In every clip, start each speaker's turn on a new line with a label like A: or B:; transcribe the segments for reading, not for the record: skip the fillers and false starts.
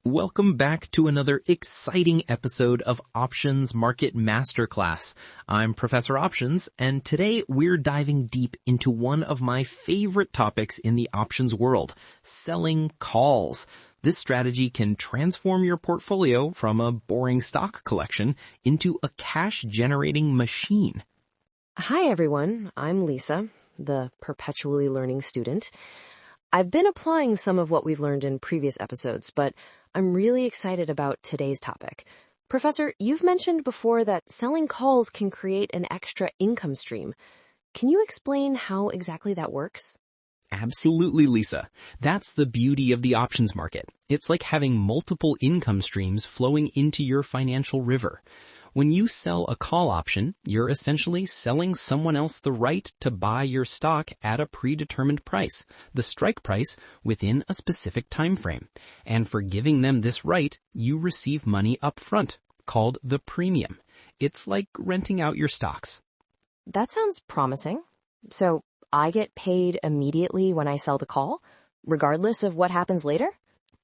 A: Welcome back to another exciting episode of Options Market Masterclass. I'm Professor Options, and today we're diving deep into one of my favorite topics in the options world, selling calls. This strategy can transform your portfolio from a boring stock collection into a cash-generating machine.
B: Hi everyone, I'm Lisa, the perpetually learning student. I've been applying some of what we've learned in previous episodes, but I'm really excited about today's topic. Professor, you've mentioned before that selling calls can create an extra income stream. Can you explain how exactly that works?
A: Absolutely, Lisa. That's the beauty of the options market. It's like having multiple income streams flowing into your financial river. When you sell a call option, you're essentially selling someone else the right to buy your stock at a predetermined price, the strike price within a specific time frame. And for giving them this right, you receive money up front, called the premium. It's like renting out your stocks.
B: That sounds promising. So I get paid immediately when I sell the call, regardless of what happens later?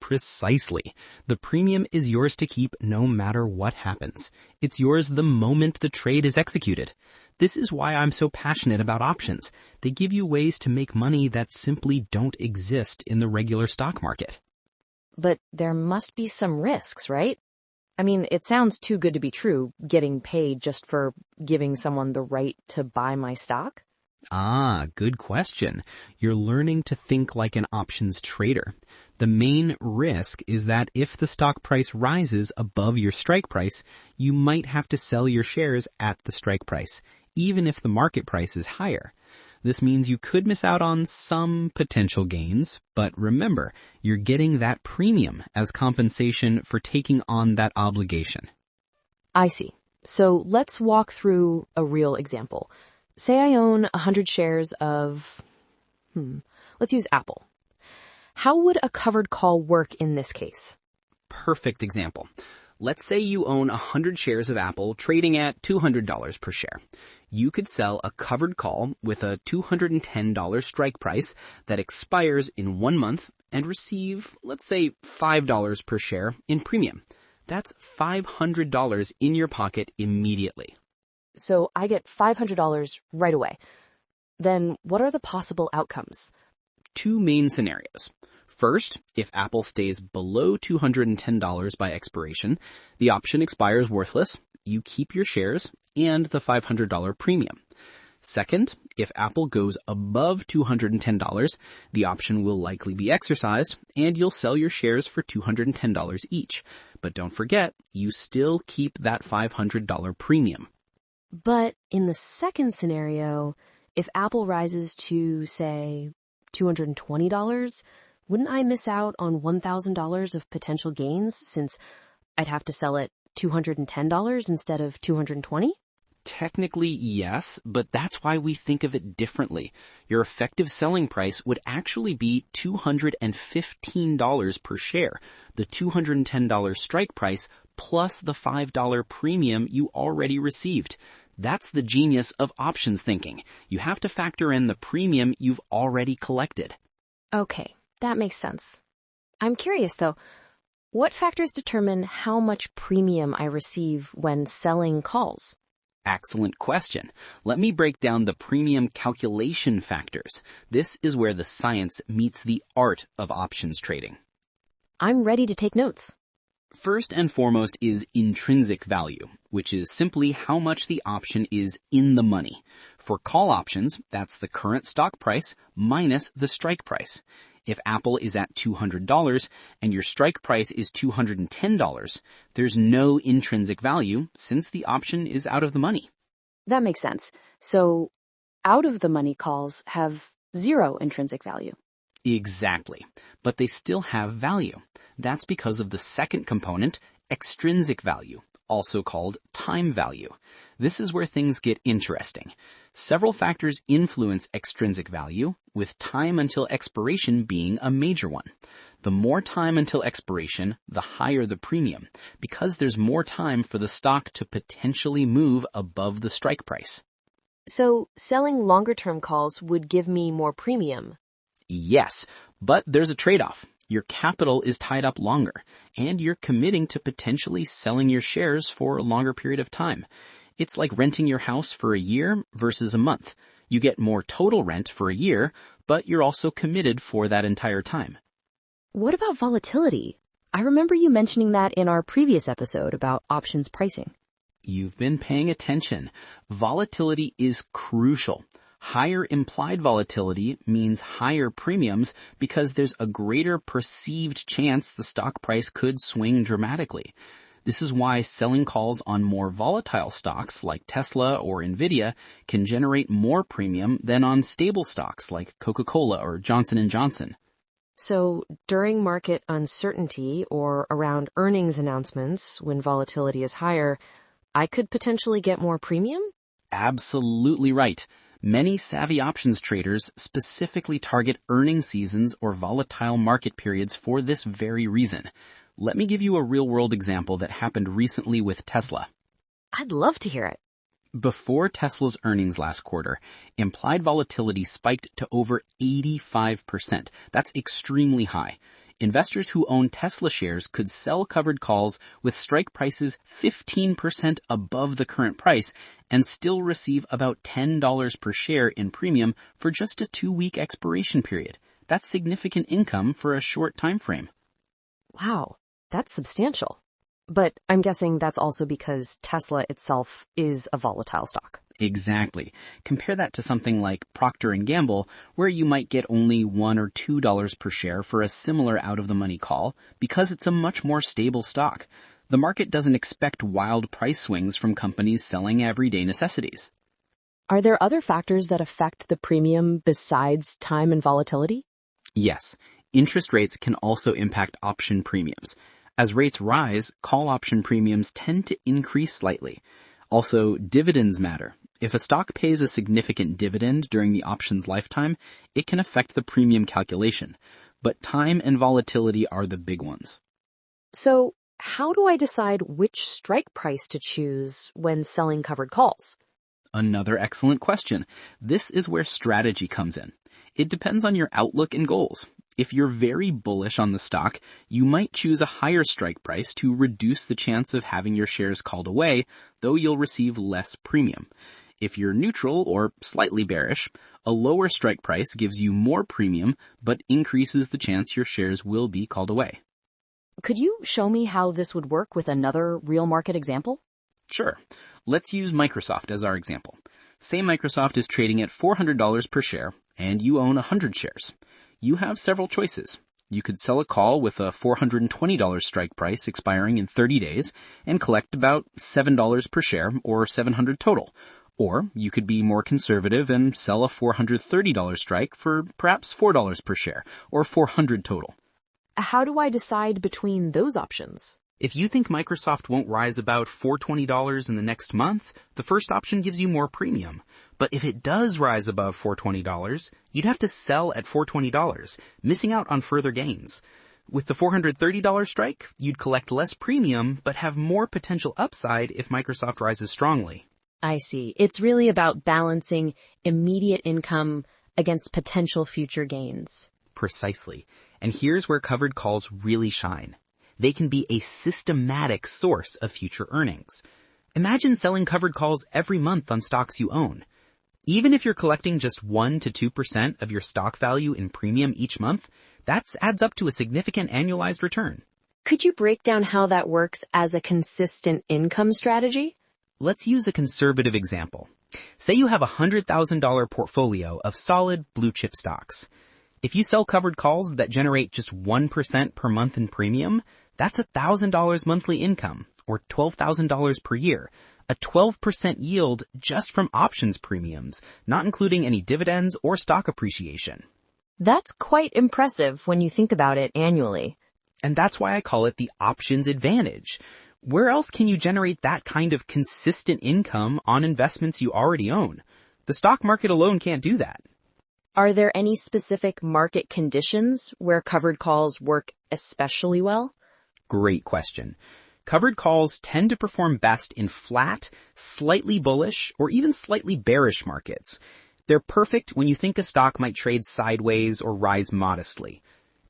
A: Precisely. The premium is yours to keep no matter what happens. It's yours the moment the trade is executed. This is why I'm so passionate about options. They give you ways to make money that simply don't exist in the regular stock market.
B: But there must be some risks, right? I mean, it sounds too good to be true, getting paid just for giving someone the right to buy my stock.
A: Good question. You're learning to think like an options trader. The main risk is that if the stock price rises above your strike price, you might have to sell your shares at the strike price, even if the market price is higher. This means you could miss out on some potential gains, but remember, you're getting that premium as compensation for taking on that obligation.
B: I see. So let's walk through a real example. Say I own 100 shares of, let's use Apple. How would a covered call work in this case?
A: Perfect example. Let's say you own 100 shares of Apple trading at $200 per share. You could sell a covered call with a $210 strike price that expires in 1 month and receive, let's say, $5 per share in premium. That's $500 in your pocket immediately.
B: So I get $500 right away. Then what are the possible outcomes?
A: Two main scenarios. First, if Apple stays below $210 by expiration, the option expires worthless, you keep your shares, and the $500 premium. Second, if Apple goes above $210, the option will likely be exercised, and you'll sell your shares for $210 each. But don't forget, you still keep that $500 premium.
B: But in the second scenario, if Apple rises to, say, $220, wouldn't I miss out on $1,000 of potential gains since I'd have to sell it $210 instead of $220?
A: Technically, yes, but that's why we think of it differently. Your effective selling price would actually be $215 per share, the $210 strike price plus the $5 premium you already received. That's the genius of options thinking. You have to factor in the premium you've already collected.
B: Okay, that makes sense. I'm curious though, what factors determine how much premium I receive when selling calls?
A: Excellent question. Let me break down the premium calculation factors. This is where the science meets the art of options trading.
B: I'm ready to take notes.
A: First and foremost is intrinsic value, which is simply how much the option is in the money. For call options, that's the current stock price minus the strike price. If Apple is at $200 and your strike price is $210, there's no intrinsic value since the option is out of the money.
B: That makes sense. So out of the money calls have zero intrinsic value.
A: Exactly. But they still have value. That's because of the second component, extrinsic value, also called time value. This is where things get interesting. Several factors influence extrinsic value, with time until expiration being a major one. The more time until expiration, the higher the premium, because there's more time for the stock to potentially move above the strike price.
B: So selling longer-term calls would give me more premium.
A: Yes, but there's a trade-off. Your capital is tied up longer, and you're committing to potentially selling your shares for a longer period of time. It's like renting your house for a year versus a month. You get more total rent for a year, but you're also committed for that entire time.
B: What about volatility? I remember you mentioning that in our previous episode about options pricing.
A: You've been paying attention. Volatility is crucial. Higher implied volatility means higher premiums because there's a greater perceived chance the stock price could swing dramatically. This is why selling calls on more volatile stocks like Tesla or Nvidia can generate more premium than on stable stocks like Coca-Cola or Johnson & Johnson.
B: So during market uncertainty or around earnings announcements when volatility is higher, I could potentially get more premium?
A: Absolutely right. Many savvy options traders specifically target earning seasons or volatile market periods for this very reason. Let me give you a real-world example that happened recently with Tesla.
B: I'd love to hear it.
A: Before Tesla's earnings last quarter, implied volatility spiked to over 85%. That's extremely high. Investors who own Tesla shares could sell covered calls with strike prices 15% above the current price and still receive about $10 per share in premium for just a 2-week expiration period. That's significant income for a short time frame.
B: Wow, that's substantial. But I'm guessing that's also because Tesla itself is a volatile stock.
A: Exactly. Compare that to something like Procter & Gamble, where you might get only $1 or $2 per share for a similar out-of-the-money call because it's a much more stable stock. The market doesn't expect wild price swings from companies selling everyday necessities.
B: Are there other factors that affect the premium besides time and volatility?
A: Yes. Interest rates can also impact option premiums. As rates rise, call option premiums tend to increase slightly. Also, dividends matter. If a stock pays a significant dividend during the option's lifetime, it can affect the premium calculation. But time and volatility are the big ones.
B: So, how do I decide which strike price to choose when selling covered calls?
A: Another excellent question. This is where strategy comes in. It depends on your outlook and goals. If you're very bullish on the stock, you might choose a higher strike price to reduce the chance of having your shares called away, though you'll receive less premium. If you're neutral or slightly bearish, a lower strike price gives you more premium, but increases the chance your shares will be called away.
B: Could you show me how this would work with another real market example?
A: Sure. Let's use Microsoft as our example. Say Microsoft is trading at $400 per share, and you own 100 shares. You have several choices. You could sell a call with a $420 strike price expiring in 30 days and collect about $7 per share or $700 total. Or you could be more conservative and sell a $430 strike for perhaps $4 per share or $400 total.
B: How do I decide between those options?
A: If you think Microsoft won't rise about $420 in the next month, the first option gives you more premium. But if it does rise above $420, you'd have to sell at $420, missing out on further gains. With the $430 strike, you'd collect less premium, but have more potential upside if Microsoft rises strongly.
B: I see. It's really about balancing immediate income against potential future gains.
A: Precisely. And here's where covered calls really shine. They can be a systematic source of future earnings. Imagine selling covered calls every month on stocks you own. Even if you're collecting just 1 to 2% of your stock value in premium each month, that adds up to a significant annualized return.
B: Could you break down how that works as a consistent income strategy?
A: Let's use a conservative example. Say you have a $100,000 portfolio of solid blue chip stocks. If you sell covered calls that generate just 1% per month in premium, that's $1,000 monthly income, or $12,000 per year, a 12% yield just from options premiums, not including any dividends or stock appreciation.
B: That's quite impressive when you think about it annually.
A: And that's why I call it the options advantage. Where else can you generate that kind of consistent income on investments you already own? The stock market alone can't do that.
B: Are there any specific market conditions where covered calls work especially well?
A: Great question. Covered calls tend to perform best in flat, slightly bullish, or even slightly bearish markets. They're perfect when you think a stock might trade sideways or rise modestly.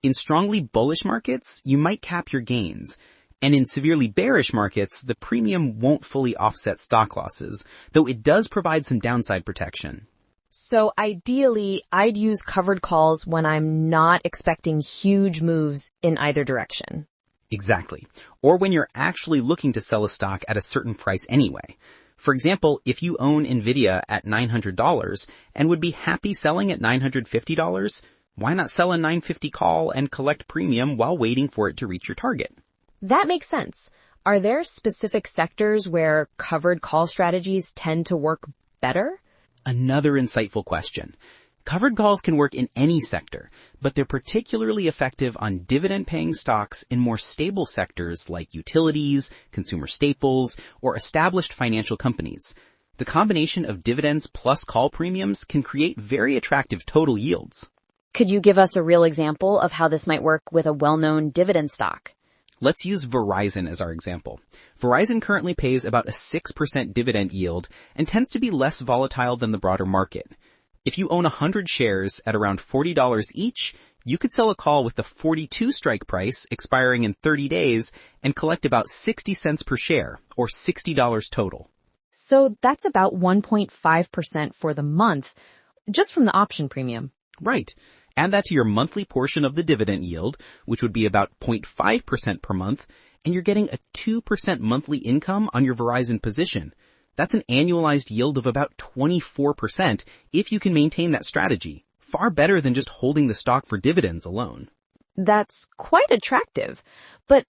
A: In strongly bullish markets, you might cap your gains. And in severely bearish markets, the premium won't fully offset stock losses, though it does provide some downside protection.
B: So ideally, I'd use covered calls when I'm not expecting huge moves in either direction.
A: Exactly. Or when you're actually looking to sell a stock at a certain price anyway. For example, if you own Nvidia at $900 and would be happy selling at $950, why not sell a $950 call and collect premium while waiting for it to reach your target?
B: That makes sense. Are there specific sectors where covered call strategies tend to work better?
A: Another insightful question. Covered calls can work in any sector, but they're particularly effective on dividend-paying stocks in more stable sectors like utilities, consumer staples, or established financial companies. The combination of dividends plus call premiums can create very attractive total yields.
B: Could you give us a real example of how this might work with a well-known dividend stock?
A: Let's use Verizon as our example. Verizon currently pays about a 6% dividend yield and tends to be less volatile than the broader market. If you own 100 shares at around $40 each, you could sell a call with the 42 strike price expiring in 30 days and collect about 60 cents per share, or $60 total.
B: So that's about 1.5% for the month, just from the option premium.
A: Right. Add that to your monthly portion of the dividend yield, which would be about 0.5% per month, and you're getting a 2% monthly income on your Verizon position. That's an annualized yield of about 24% if you can maintain that strategy. Far better than just holding the stock for dividends alone.
B: That's quite attractive. But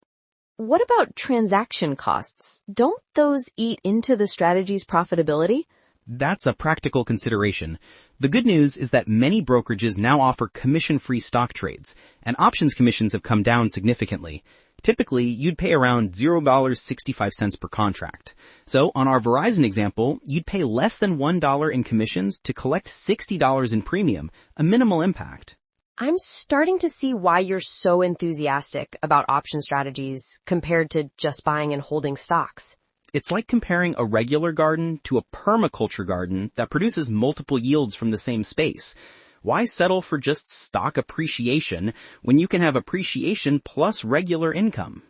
B: what about transaction costs? Don't those eat into the strategy's profitability?
A: That's a practical consideration. The good news is that many brokerages now offer commission-free stock trades, and options commissions have come down significantly. Typically, you'd pay around $0.65 per contract. So, on our Verizon example, you'd pay less than $1 in commissions to collect $60 in premium, a minimal impact.
B: I'm starting to see why you're so enthusiastic about option strategies compared to just buying and holding stocks.
A: It's like comparing a regular garden to a permaculture garden that produces multiple yields from the same space. Why settle for just stock appreciation when you can have appreciation plus regular income?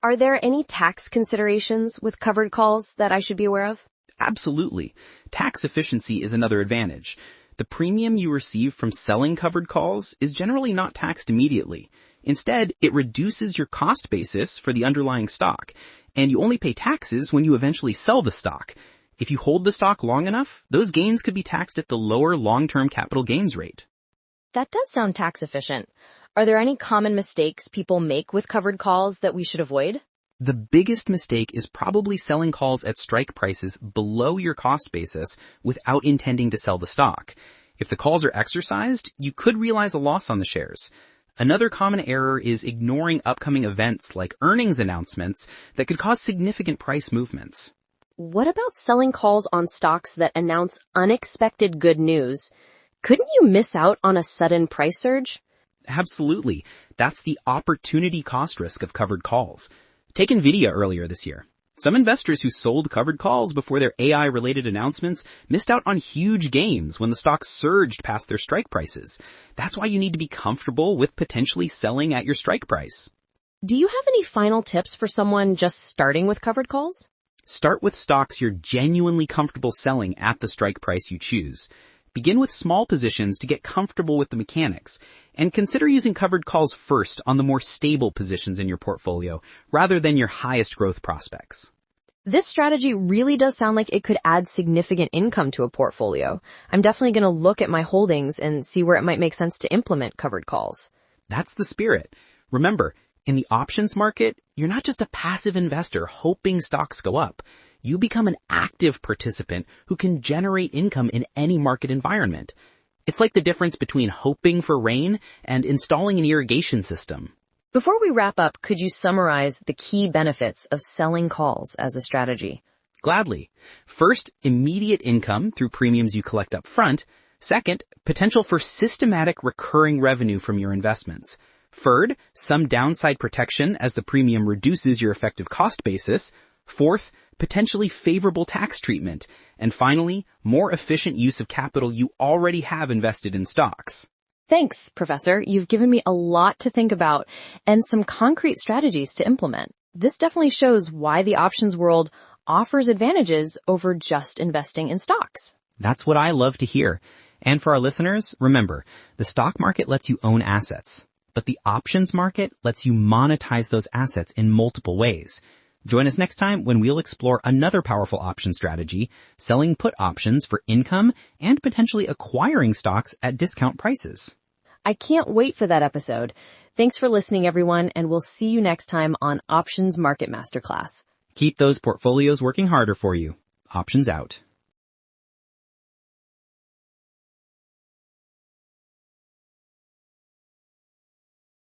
B: Are there any tax considerations with covered calls that I should be aware of?
A: Absolutely. Tax efficiency is another advantage. The premium you receive from selling covered calls is generally not taxed immediately. Instead, it reduces your cost basis for the underlying stock, and you only pay taxes when you eventually sell the stock. If you hold the stock long enough, those gains could be taxed at the lower long-term capital gains rate.
B: That does sound tax efficient. Are there any common mistakes people make with covered calls that we should avoid?
A: The biggest mistake is probably selling calls at strike prices below your cost basis without intending to sell the stock. If the calls are exercised, you could realize a loss on the shares. Another common error is ignoring upcoming events like earnings announcements that could cause significant price movements.
B: What about selling calls on stocks that announce unexpected good news? Couldn't you miss out on a sudden price surge?
A: Absolutely. That's the opportunity cost risk of covered calls. Take Nvidia earlier this year. Some investors who sold covered calls before their AI-related announcements missed out on huge gains when the stock surged past their strike prices. That's why you need to be comfortable with potentially selling at your strike price.
B: Do you have any final tips for someone just starting with covered calls?
A: Start with stocks you're genuinely comfortable selling at the strike price you choose. Begin with small positions to get comfortable with the mechanics, and consider using covered calls first on the more stable positions in your portfolio, rather than your highest growth prospects.
B: This strategy really does sound like it could add significant income to a portfolio. I'm definitely going to look at my holdings and see where it might make sense to implement covered calls.
A: That's the spirit. Remember, in the options market, you're not just a passive investor hoping stocks go up. You become an active participant who can generate income in any market environment. It's like the difference between hoping for rain and installing an irrigation system.
B: Before we wrap up, could you summarize the key benefits of selling calls as a strategy?
A: Gladly. First, immediate income through premiums you collect up front. Second, potential for systematic recurring revenue from your investments. Third, some downside protection as the premium reduces your effective cost basis. Fourth, potentially favorable tax treatment. And finally, more efficient use of capital you already have invested in stocks.
B: Thanks, Professor. You've given me a lot to think about and some concrete strategies to implement. This definitely shows why the options world offers advantages over just investing in stocks.
A: That's what I love to hear. And for our listeners, remember, the stock market lets you own assets, but the options market lets you monetize those assets in multiple ways. Join us next time when we'll explore another powerful option strategy, selling put options for income and potentially acquiring stocks at discount prices.
B: I can't wait for that episode. Thanks for listening, everyone, and we'll see you next time on Options Market Masterclass.
A: Keep those portfolios working harder for you. Options out.